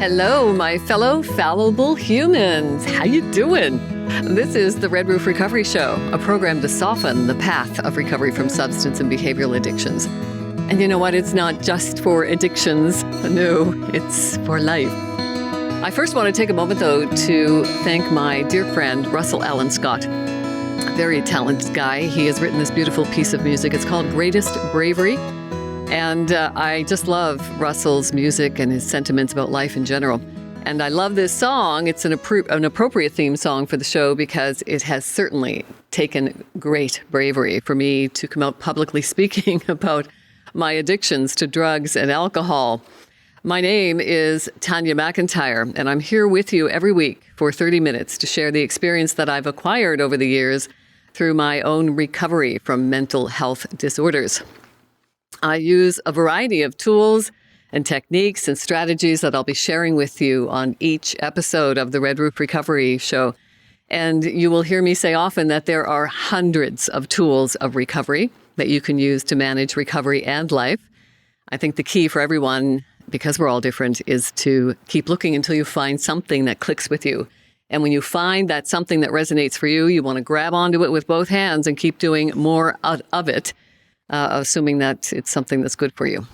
Hello, my fellow fallible humans. How you doing? This is the Red Roof Recovery Show, a program to soften the path of recovery from substance and behavioral addictions. And you know what? It's not just for addictions. No, it's for life. I first want to take a moment, though, to thank my dear friend, Russell Allen Scott. Very talented guy. He has written this beautiful piece of music. It's called Greatest Bravery. And I just love Russell's music and his sentiments about life in general. And I love this song. It's an appropriate theme song for the show because it has certainly taken great bravery for me to come out publicly speaking about my addictions to drugs and alcohol. My name is Tanya McIntyre, and I'm here with you every week for 30 minutes to share the experience that I've acquired over the years through my own recovery from mental health disorders. I use a variety of tools and techniques and strategies that I'll be sharing with you on each episode of the Red Roof Recovery Show. And you will hear me say often that there are hundreds of tools of recovery that you can use to manage recovery and life. I think the key for everyone, because we're all different, is to keep looking until you find something that clicks with you. And when you find that something that resonates for you, you want to grab onto it with both hands and keep doing more out of it. Assuming that it's something that's good for you.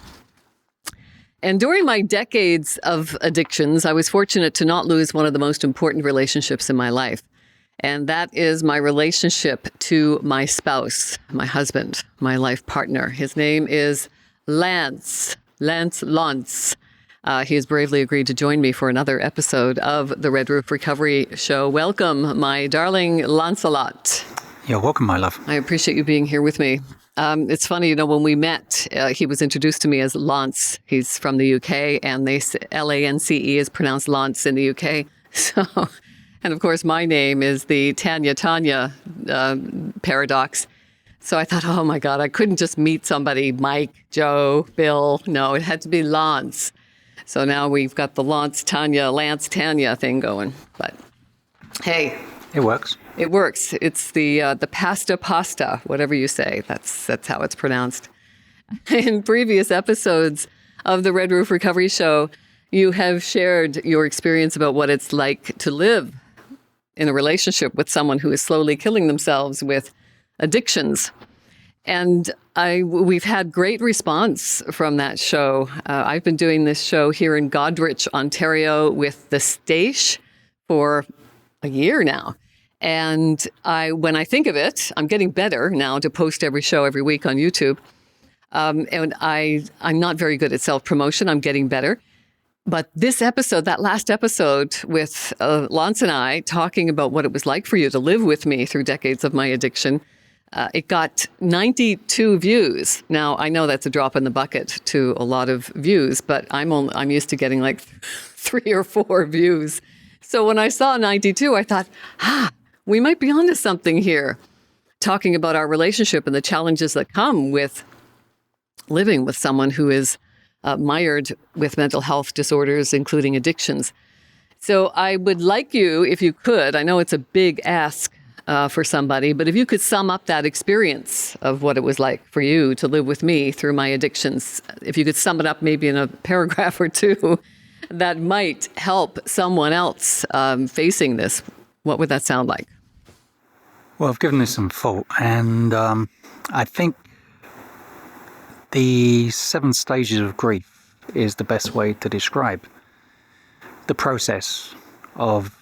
And during my decades of addictions, I was fortunate to not lose one of the most important relationships in my life. And that is my relationship to my spouse, my husband, my life partner. His name is Lance Lantz. He has bravely agreed to join me for another episode of the Red Roof Recovery Show. Welcome, my darling Lancelot. You're welcome, my love. I appreciate you being here with me. It's funny, when we met, he was introduced to me as Lance. He's from the UK, and Lance is pronounced Lance in the UK. So, and of course, my name is the Tanya paradox. So I thought, oh my God, I couldn't just meet somebody, Mike, Joe, Bill. No, it had to be Lance. So now we've got the Lance Tanya thing going. But hey. It works. It works. It's the pasta, whatever you say. That's how it's pronounced. In previous episodes of the Red Roof Recovery Show, you have shared your experience about what it's like to live in a relationship with someone who is slowly killing themselves with addictions. And we've had great response from that show. I've been doing this show here in Goderich, Ontario with the Stache for a year now. And when I think of it, I'm getting better now to post every show every week on YouTube. And I'm not very good at self-promotion. I'm getting better. But this episode, that last episode with Lance and I talking about what it was like for you to live with me through decades of my addiction, it got 92 views. Now, I know that's a drop in the bucket to a lot of views, but I'm used to getting like 3 or 4 views. So when I saw 92, I thought, we might be onto something here, talking about our relationship and the challenges that come with living with someone who is mired with mental health disorders, including addictions. So I would like you, if you could, I know it's a big ask for somebody, but if you could sum up that experience of what it was like for you to live with me through my addictions, if you could sum it up maybe in a paragraph or two, that might help someone else facing this. What would that sound like? Well, I've given this some thought, and I think the 7 stages of grief is the best way to describe the process of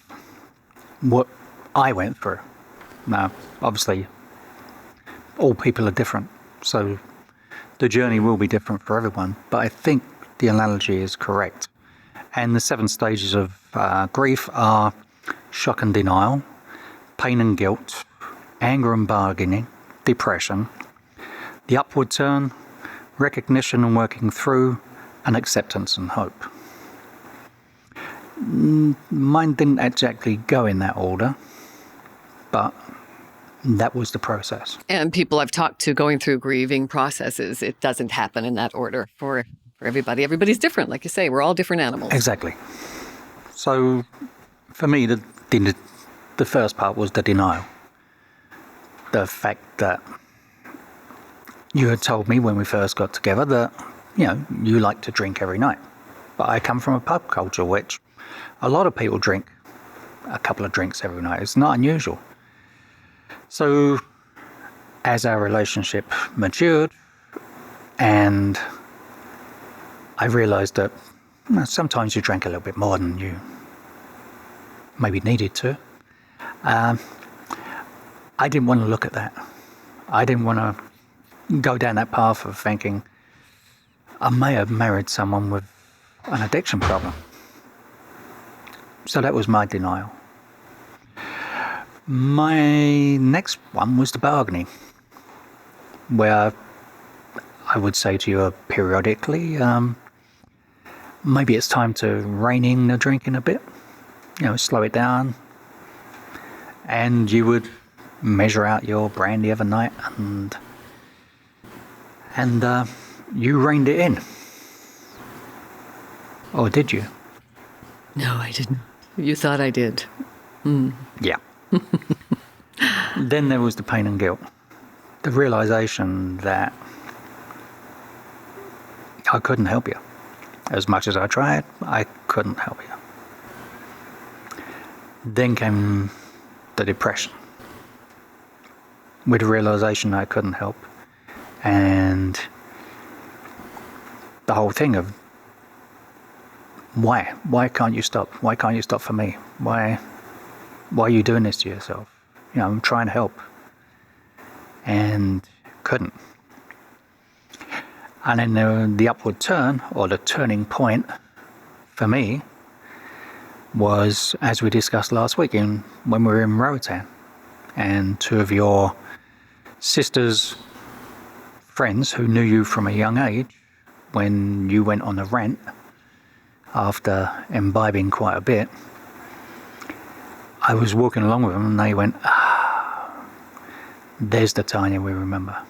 what I went through. Now, obviously, all people are different, so the journey will be different for everyone, but I think the analogy is correct. And the 7 stages of grief are shock and denial, pain and guilt, anger and bargaining, depression, the upward turn, recognition and working through, and acceptance and hope. Mine didn't exactly go in that order, but that was the process. And people I've talked to going through grieving processes, it doesn't happen in that order for everybody. Everybody's different. Like you say, we're all different animals. Exactly. So for me, the first part was the denial. The fact that you had told me when we first got together that, you like to drink every night. but I come from a pub culture, which a lot of people drink a couple of drinks every night. It's not unusual. So as our relationship matured, and I realized that sometimes you drank a little bit more than you maybe needed to, I didn't want to look at that. I didn't want to go down that path of thinking I may have married someone with an addiction problem. So that was my denial. My next one was the bargaining, where I would say to you periodically, maybe it's time to rein in the drinking a bit, slow it down. And you would measure out your brandy every night, and you reined it in. Or did you? No, I didn't. You thought I did. Yeah. Then there was the pain and guilt. The realization that I couldn't help you. As much as I tried, I couldn't help you. Then came the depression, with the realization I couldn't help, and the whole thing of why can't you stop? Why can't you stop for me? Why are you doing this to yourself? I'm trying to help, and couldn't. And then the upward turn, or the turning point for me, was, as we discussed last week, when we were in Roatan, and two of your sister's friends who knew you from a young age, when you went on a rant after imbibing quite a bit, I was walking along with them and they went, there's the Tanya we remember.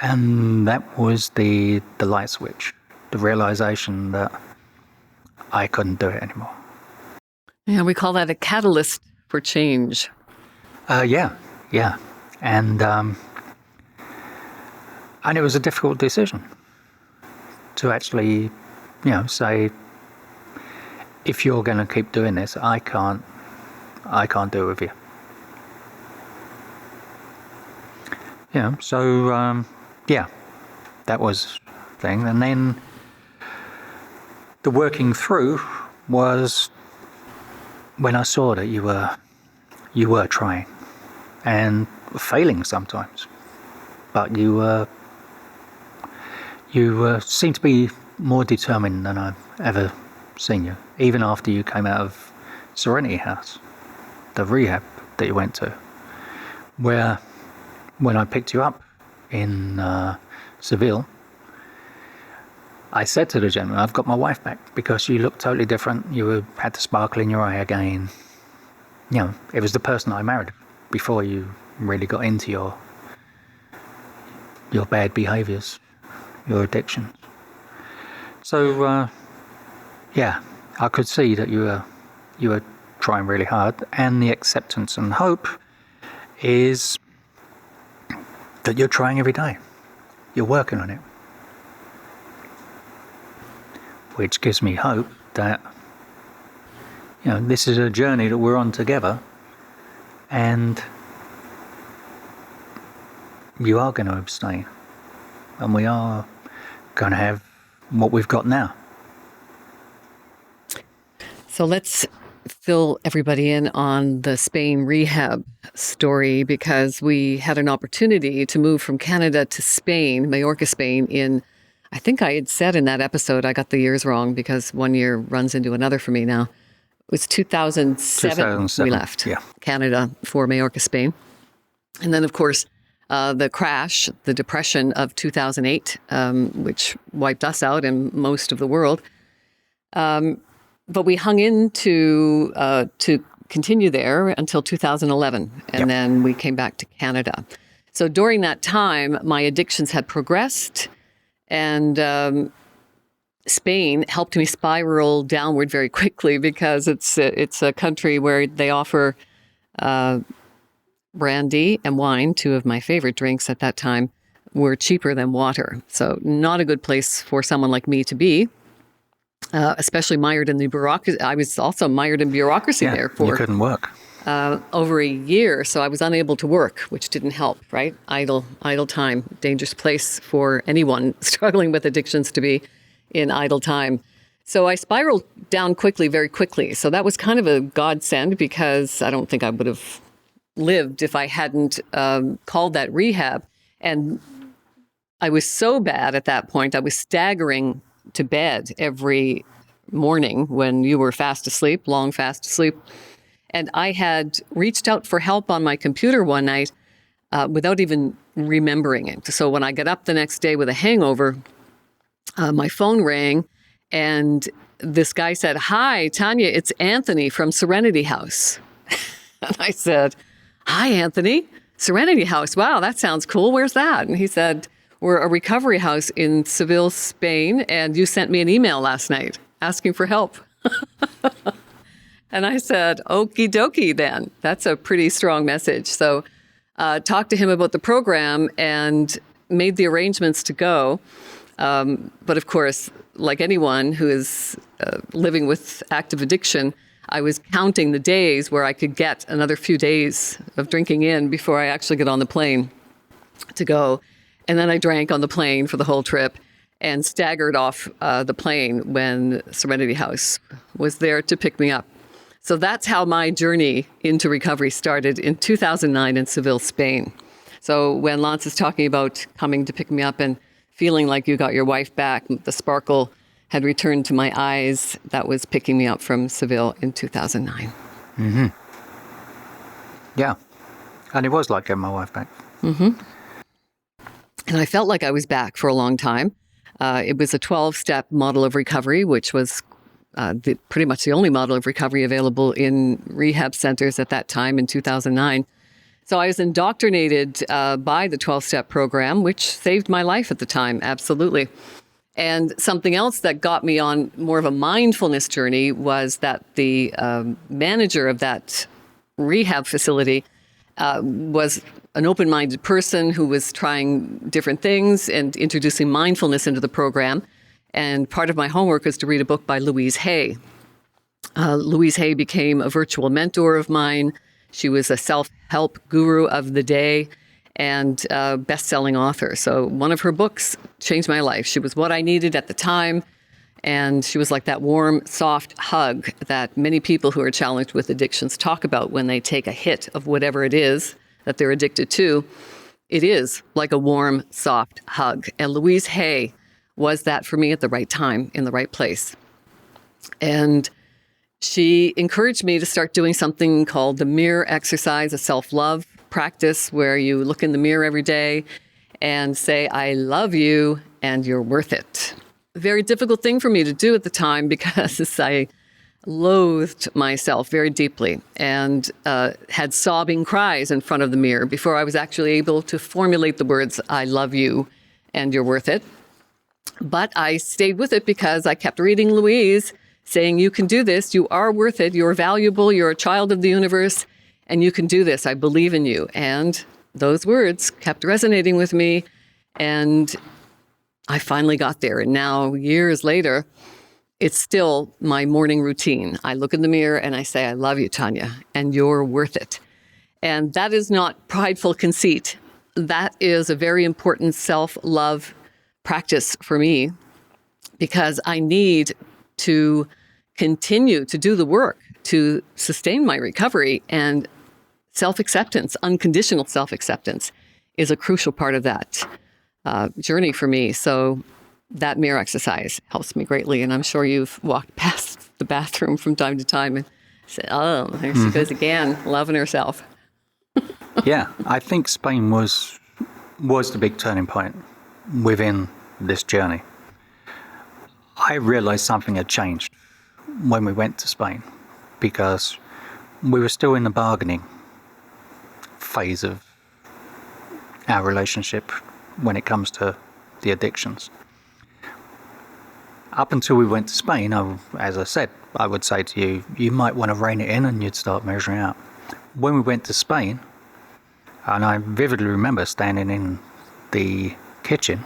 And that was the light switch, the realization that I couldn't do it anymore. Yeah, we call that a catalyst for change. Yeah. And it was a difficult decision to actually, say, if you're going to keep doing this, I can't do it with you. So that was the thing. And then the working through was when I saw that you were trying and failing sometimes, but you seemed to be more determined than I've ever seen you, even after you came out of Serenity House, the rehab that you went to, where when I picked you up in Seville, I said to the gentleman, I've got my wife back, because you looked totally different. You had the sparkle in your eye again. It was the person I married before you really got into your bad behaviours, your addictions. So, I could see that you were trying really hard, and the acceptance and hope is that you're trying every day. You're working on it. Which gives me hope that, this is a journey that we're on together, and you are going to abstain, and we are going to have what we've got now. So let's fill everybody in on the Spain rehab story, because we had an opportunity to move from Canada to Spain, Majorca, Spain, in, I think I had said in that episode, I got the years wrong because one year runs into another for me now. It was 2007 we left Canada for Majorca, Spain. And then, of course, the crash, the depression of 2008, which wiped us out and most of the world. But we hung in to continue there until 2011, and then we came back to Canada. So during that time, my addictions had progressed, and Spain helped me spiral downward very quickly, because it's a country where they offer brandy and wine, two of my favorite drinks at that time, were cheaper than water. So not a good place for someone like me to be. especially mired in the bureaucracy. I was also mired in bureaucracy Yeah, there you for couldn't work. over a year, so I was unable to work, which didn't help, right? Idle time, dangerous place for anyone struggling with addictions to be in idle time. So I spiraled down quickly, very quickly. So that was kind of a godsend because I don't think I would have lived if I hadn't called that rehab. And I was so bad at that point, I was staggering to bed every morning when you were fast asleep, long fast asleep. And I had reached out for help on my computer one night without even remembering it. So when I got up the next day with a hangover, my phone rang and this guy said, "Hi, Tanya, it's Anthony from Serenity House." And I said, "Hi, Anthony. Serenity House. Wow, that sounds cool. Where's that?" And he said, "We're a recovery house in Seville, Spain, and you sent me an email last night asking for help." And I said, "Okie dokie then. That's a pretty strong message." So talked to him about the program and made the arrangements to go. But of course, like anyone who is living with active addiction, I was counting the days where I could get another few days of drinking in before I actually get on the plane to go. And then I drank on the plane for the whole trip and staggered off the plane when Serenity House was there to pick me up. So that's how my journey into recovery started in 2009 in Seville, Spain. So when Lance is talking about coming to pick me up and feeling like you got your wife back, the sparkle had returned to my eyes, that was picking me up from Seville in 2009. Mm-hmm. Yeah. And it was like getting my wife back. Mm-hmm. And I felt like I was back for a long time. It was a 12-step model of recovery, which was pretty much the only model of recovery available in rehab centers at that time in 2009. So I was indoctrinated by the 12-step program, which saved my life at the time, absolutely. And something else that got me on more of a mindfulness journey was that the manager of that rehab facility was an open-minded person who was trying different things and introducing mindfulness into the program. And part of my homework was to read a book by Louise Hay. Louise Hay became a virtual mentor of mine. She was a self-help guru of the day and a best-selling author. So one of her books changed my life. She was what I needed at the time. And she was like that warm, soft hug that many people who are challenged with addictions talk about when they take a hit of whatever it is that they're addicted to. It is like a warm, soft hug. And Louise Hay was that for me at the right time, in the right place. And she encouraged me to start doing something called the mirror exercise, a self-love practice where you look in the mirror every day and say, "I love you and you're worth it." Very difficult thing for me to do at the time because I loathed myself very deeply and had sobbing cries in front of the mirror before I was actually able to formulate the words, "I love you and you're worth it." But I stayed with it because I kept reading Louise saying, "You can do this. You are worth it. You're valuable. You're a child of the universe and you can do this. I believe in you." And those words kept resonating with me. And I finally got there. And now, years later, it's still my morning routine. I look in the mirror and I say, "I love you, Tanya, and you're worth it." And that is not prideful conceit. That is a very important self-love practice for me because I need to continue to do the work to sustain my recovery, and self-acceptance, unconditional self-acceptance is a crucial part of that journey for me. So that mirror exercise helps me greatly. And I'm sure you've walked past the bathroom from time to time and said, "Oh, there she goes again, loving herself." Yeah, I think Spain was the big turning point within this journey. I realized something had changed when we went to Spain because we were still in the bargaining phase of our relationship when it comes to the addictions. Up until we went to Spain, as I said, I would say to you, you might want to rein it in and you'd start measuring out. When we went to Spain, and I vividly remember standing in the kitchen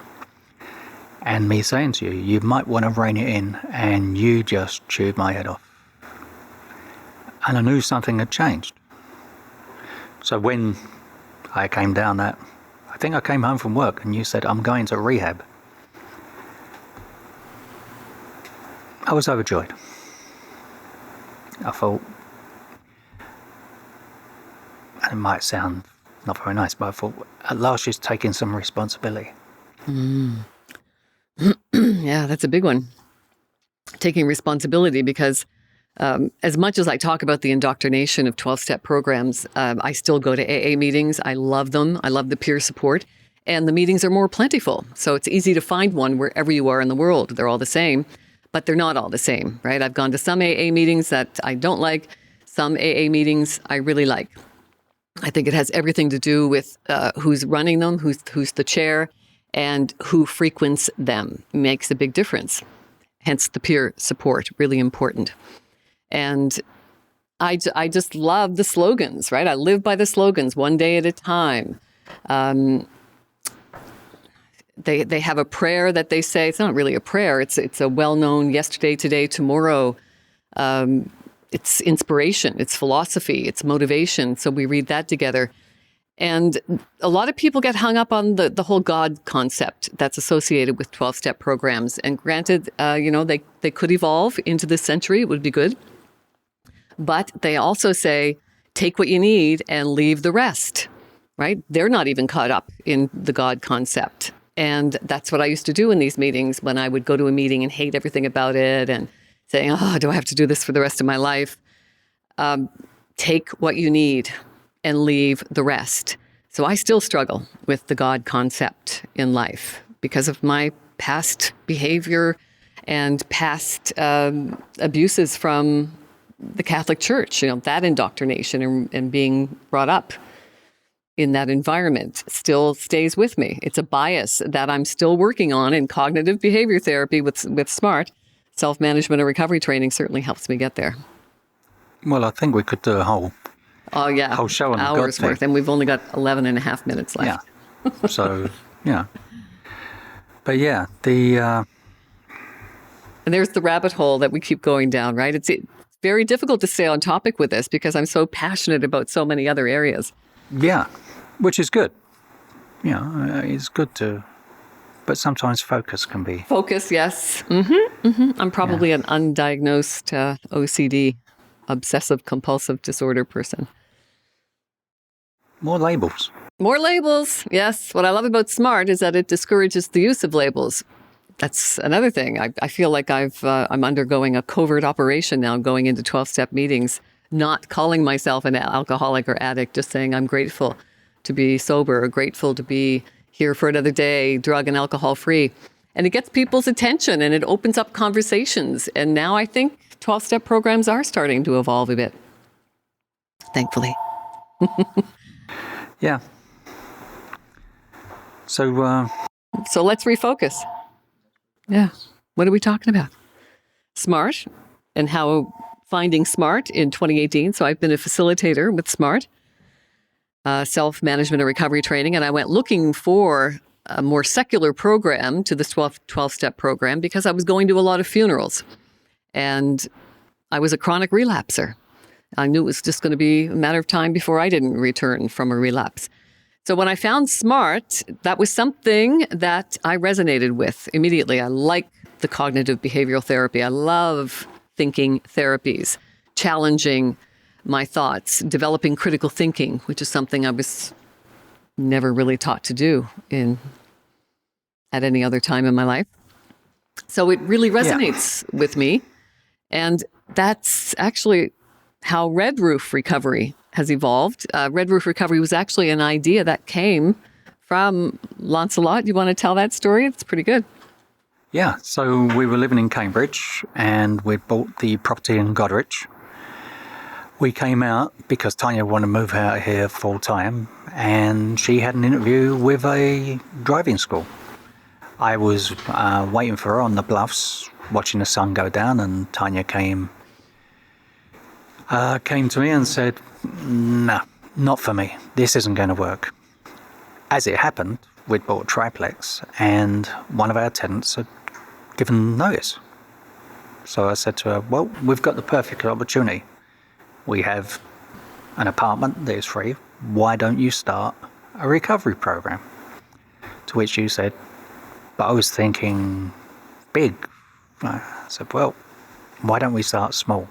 and me saying to you, you might want to rein it in, and you just chewed my head off. And I knew something had changed. So when I came down that, I think I came home from work and you said, I'm going to rehab. I was overjoyed. I thought, and it might sound not very nice, but I thought, at last she's taking some responsibility. Yeah, that's a big one. Taking responsibility, because as much as I talk about the indoctrination of 12-step programs, I still go to AA meetings. I love them. I love the peer support. And the meetings are more plentiful. So it's easy to find one wherever you are in the world. They're all the same, but they're not all the same, right? I've gone to some AA meetings that I don't like. Some AA meetings I really like. I think it has everything to do with who's running them, who's the chair, and who frequents them. Makes a big difference. Hence the peer support, really important. And I just love the slogans, right? I live by the slogans, one day at a time. They have a prayer that they say. It's not really a prayer. It's a well-known yesterday, today, tomorrow. It's inspiration. It's philosophy. It's motivation. So we read that together. And a lot of people get hung up on the whole God concept that's associated with 12-step programs. And granted, they could evolve into this century. It would be good. But they also say, take what you need and leave the rest, right? They're not even caught up in the God concept. And that's what I used to do in these meetings when I would go to a meeting and hate everything about it and saying, oh, do I have to do this for the rest of my life? Take what you need and leave the rest. So I still struggle with the God concept in life because of my past behavior and past abuses from the Catholic Church, that indoctrination and being brought up in that environment still stays with me. It's a bias that I'm still working on in cognitive behavior therapy with SMART. Self-management and recovery training certainly helps me get there. Well, I think we could do a whole show on hours worth, and we've only got 11 and a half minutes left. Yeah. So, yeah. But yeah, and there's the rabbit hole that we keep going down, right? It's very difficult to stay on topic with this because I'm so passionate about so many other areas. Yeah, which is good. It's good to, but sometimes focus can be. Focus, yes. I'm probably an undiagnosed OCD, obsessive compulsive disorder person. More labels. More labels, yes. What I love about SMART is that it discourages the use of labels. That's another thing. I feel like I'm undergoing a covert operation now, going into 12-step meetings, not calling myself an alcoholic or addict, just saying I'm grateful to be sober, or grateful to be here for another day, drug and alcohol free. And it gets people's attention and it opens up conversations. And now I think 12-step programs are starting to evolve a bit, thankfully. Yeah. So let's refocus. Yeah. What are we talking about? SMART and how finding SMART in 2018. So I've been a facilitator with SMART, self-management and recovery training. And I went looking for a more secular program to this 12-step program because I was going to a lot of funerals. And I was a chronic relapser. I knew it was just going to be a matter of time before I didn't return from a relapse. So when I found SMART, that was something that I resonated with immediately. I like the cognitive behavioral therapy. I love thinking therapies, challenging my thoughts, developing critical thinking, which is something I was never really taught to do at any other time in my life. So it really resonates with me. And that's actually how Red Roof Recovery has evolved. Red Roof Recovery was actually an idea that came from Lancelot. You want to tell that story? It's pretty good. Yeah, so we were living in Cambridge and we'd bought the property in Goderich. We came out because Tanya wanted to move out here full time and she had an interview with a driving school. I was waiting for her on the bluffs, watching the sun go down, and Tanya came to me and said, no, not for me. This isn't going to work. As it happened, we'd bought a triplex, and one of our tenants had given notice. So I said to her, well, we've got the perfect opportunity. We have an apartment that is free. Why don't you start a recovery program? To which you said, but I was thinking big. I said, well, why don't we start small?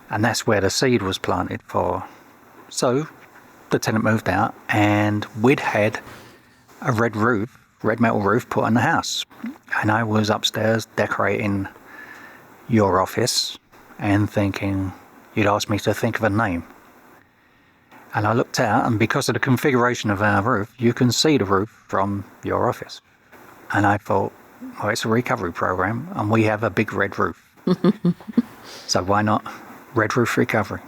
And that's where the seed was planted for. So the tenant moved out, and we'd had a red metal roof put on the house. And I was upstairs decorating your office and thinking you'd asked me to think of a name. And I looked out, and because of the configuration of our roof, you can see the roof from your office. And I thought, well, it's a recovery program, and we have a big red roof. So why not Red Roof Recovery?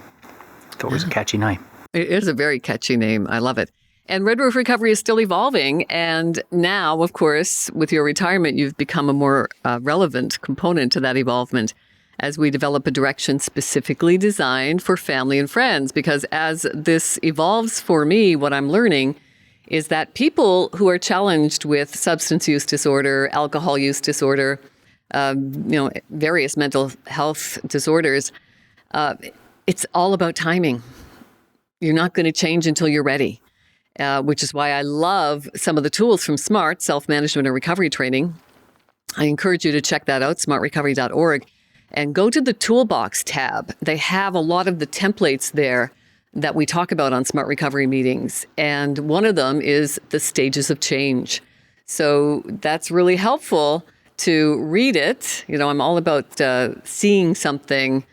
Thought it was a catchy name. It is a very catchy name. I love it. And Red Roof Recovery is still evolving. And now, of course, with your retirement, you've become a more relevant component to that evolvement as we develop a direction specifically designed for family and friends. Because as this evolves for me, what I'm learning is that people who are challenged with substance use disorder, alcohol use disorder, various mental health disorders, it's all about timing. You're not going to change until you're ready, which is why I love some of the tools from SMART, Self-Management and Recovery Training. I encourage you to check that out, smartrecovery.org, and go to the Toolbox tab. They have a lot of the templates there that we talk about on Smart Recovery meetings. And one of them is the stages of change. So that's really helpful to read it. You know, I'm all about seeing something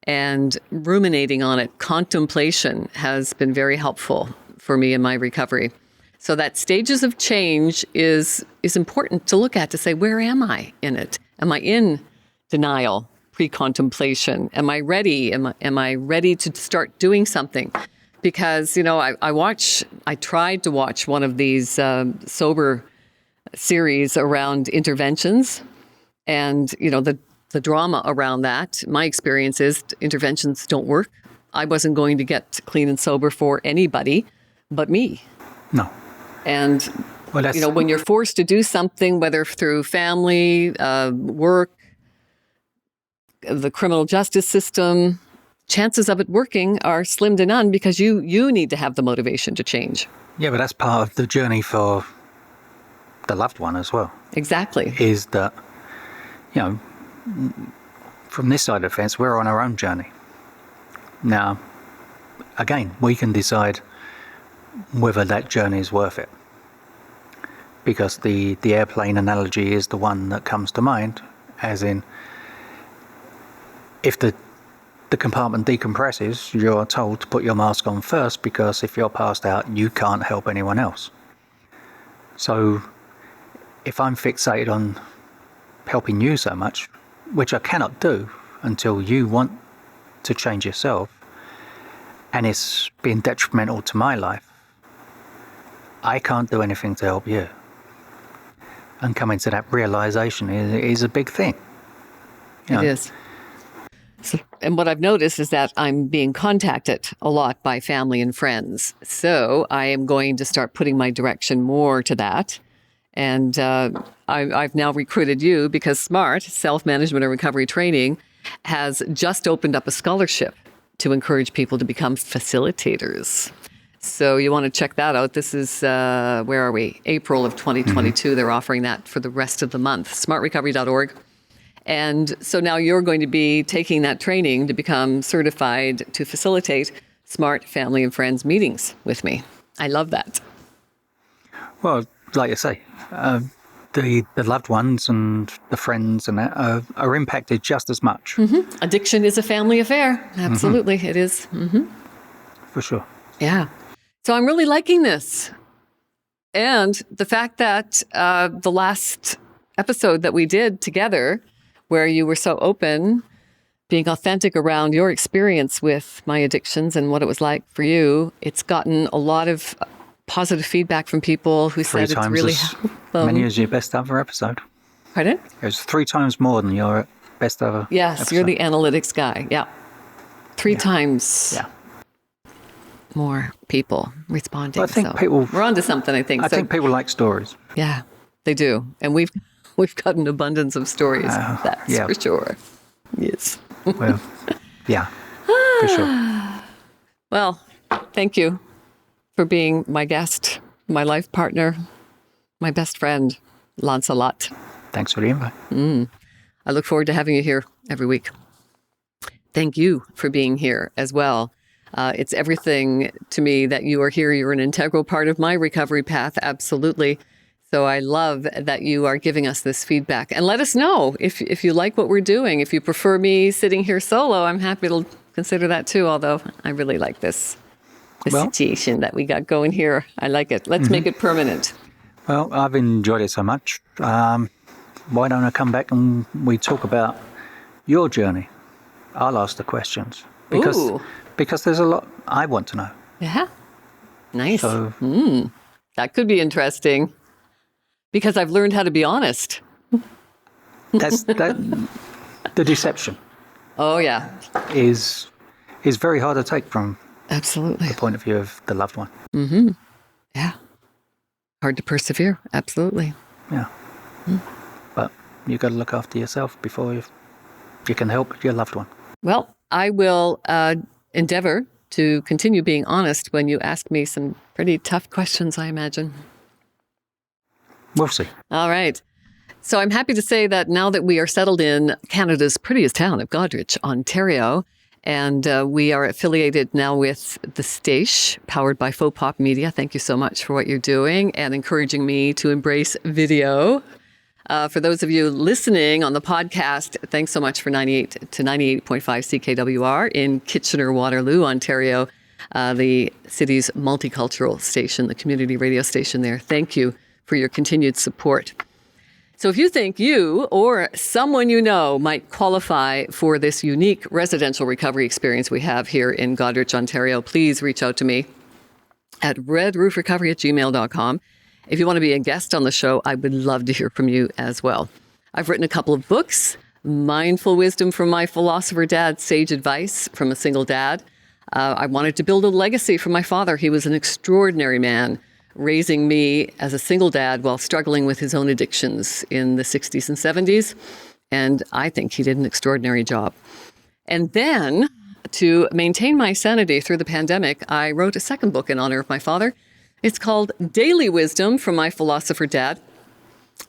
and ruminating on it. Contemplation has been very helpful for me in my recovery. So that stages of change is important to look at, to say, where am I in it? Am I in denial, pre-contemplation? Am I ready? Am I ready to start doing something? Because, I tried to watch one of these sober series around interventions, and, the drama around that. My experience is interventions don't work. I wasn't going to get clean and sober for anybody but me. No. And, when you're forced to do something, whether through family, work, the criminal justice system, chances of it working are slim to none, because you need to have the motivation to change. Yeah, but that's part of the journey for the loved one as well. Exactly. Is that, from this side of the fence, we're on our own journey. Now, again, we can decide whether that journey is worth it. Because the airplane analogy is the one that comes to mind, as in, if the compartment decompresses, you're told to put your mask on first, because if you're passed out, you can't help anyone else. So if I'm fixated on helping you so much, which I cannot do until you want to change yourself, and it's been detrimental to my life, I can't do anything to help you. And coming to that realization is a big thing. It is. So, and what I've noticed is that I'm being contacted a lot by family and friends. So I am going to start putting my direction more to that. And I've now recruited you because SMART, Self-Management and Recovery Training, has just opened up a scholarship to encourage people to become facilitators. So you want to check that out. This is, where are we? April of 2022. They're offering that for the rest of the month. smartrecovery.org. And so now you're going to be taking that training to become certified to facilitate SMART family and friends meetings with me. I love that. Well, like you say, the loved ones and the friends and that are impacted just as much. Mm-hmm. Addiction is a family affair. Absolutely, it is. Mm-hmm. For sure. Yeah. So I'm really liking this. And the fact that the last episode that we did together, where you were so open, being authentic around your experience with my addictions and what it was like for you, it's gotten a lot of positive feedback from people who said it's really helped them. Many as your best ever episode. Pardon? It was 3 times more than your best ever Yes, episode. You're the analytics guy. Yeah. 3 times. Yeah. more people responding. I think so people. we're onto something, I think. I think people like stories. Yeah, they do. And we've got an abundance of stories. That's yeah. for sure. Yes. Well, yeah, for sure. Well, thank you for being my guest, my life partner, my best friend, Lancelot. Thanks for the invite. I look forward to having you here every week. Thank you for being here as well. It's everything to me that you are here. You're an integral part of my recovery path, absolutely. So I love that you are giving us this feedback. And let us know if you like what we're doing. If you prefer me sitting here solo, I'm happy to consider that too, although I really like this situation that we got going here. I like it. Let's make it permanent. Well, I've enjoyed it so much. Why don't I come back and we talk about your journey? I'll ask the questions. Because there's a lot I want to know. Yeah. Nice. So, that could be interesting. Because I've learned how to be honest. that's the deception. Oh, yeah. Is very hard to take from Absolutely. the point of view of the loved one. Mm-hmm. Yeah. Hard to persevere. Absolutely. Yeah. But you got to look after yourself before you can help your loved one. Well, I will endeavor to continue being honest when you ask me some pretty tough questions, I imagine. We'll see. All right. So I'm happy to say that now that we are settled in Canada's prettiest town of Goderich, Ontario, and we are affiliated now with the Stage, powered by Faux Pop Media. Thank you so much for what you're doing and encouraging me to embrace video. For those of you listening on the podcast, thanks so much for 98 to 98.5 CKWR in Kitchener-Waterloo, Ontario, the city's multicultural station, the community radio station there. Thank you for your continued support. So if you think you or someone you know might qualify for this unique residential recovery experience we have here in Goderich, Ontario, please reach out to me at redroofrecovery@gmail.com. If you want to be a guest on the show, I would love to hear from you as well. I've written a couple of books, Mindful Wisdom from My Philosopher Dad, Sage Advice from a Single Dad. I wanted to build a legacy from my father. He was an extraordinary man, raising me as a single dad while struggling with his own addictions in the 60s and 70s. And I think he did an extraordinary job. And then, to maintain my sanity through the pandemic, I wrote a second book in honor of my father. It's called Daily Wisdom from My Philosopher Dad,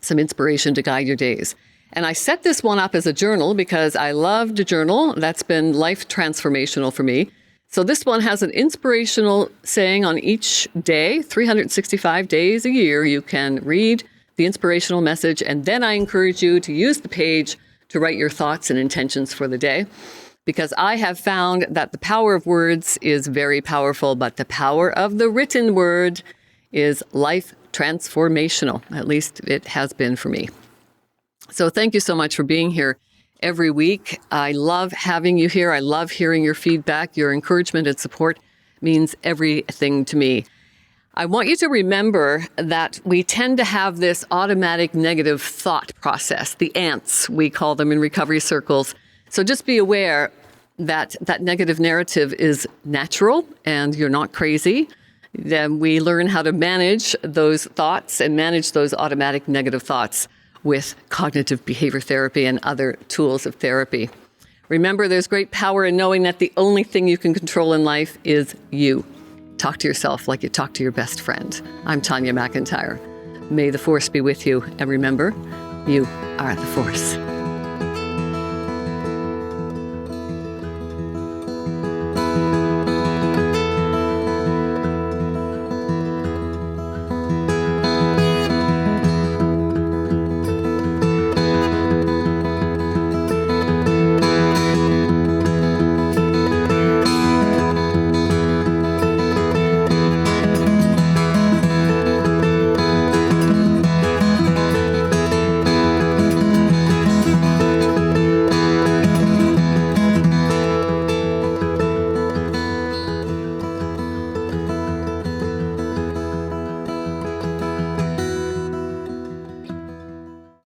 Some Inspiration to Guide Your Days. And I set this one up as a journal because I love to journal. That's been life transformational for me. So this one has an inspirational saying on each day, 365 days a year. You can read the inspirational message, and then I encourage you to use the page to write your thoughts and intentions for the day. Because I have found that the power of words is very powerful, but the power of the written word is life transformational. At least it has been for me. So thank you so much for being here every week. I love having you here. I love hearing your feedback. Your encouragement and support means everything to me. I want you to remember that we tend to have this automatic negative thought process, the ants, we call them in recovery circles. So just be aware that that negative narrative is natural and you're not crazy. Then we learn how to manage those thoughts and manage those automatic negative thoughts with cognitive behavior therapy and other tools of therapy. Remember, there's great power in knowing that the only thing you can control in life is you. Talk to yourself like you talk to your best friend. I'm Tanya McIntyre. May the force be with you. And remember, you are the force.